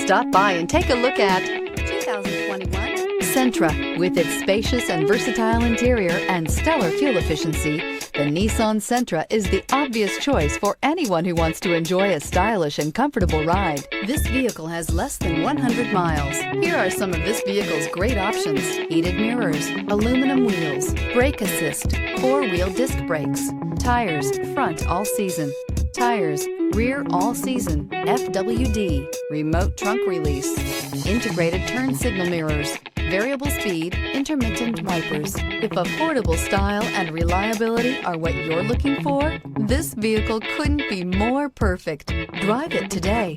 Stop by and take a look at 2021 Sentra. With its spacious and versatile interior and stellar fuel efficiency, the Nissan Sentra is the obvious choice for anyone who wants to enjoy a stylish and comfortable ride. This vehicle has less than 100 miles. Here are some of this vehicle's great options: heated mirrors, aluminum wheels, brake assist, four-wheel disc brakes, tires front all season, tires rear all season, FWD, remote trunk release, integrated turn signal mirrors, variable speed, intermittent wipers. If affordable style and reliability are what you're looking for, this vehicle couldn't be more perfect. Drive it today.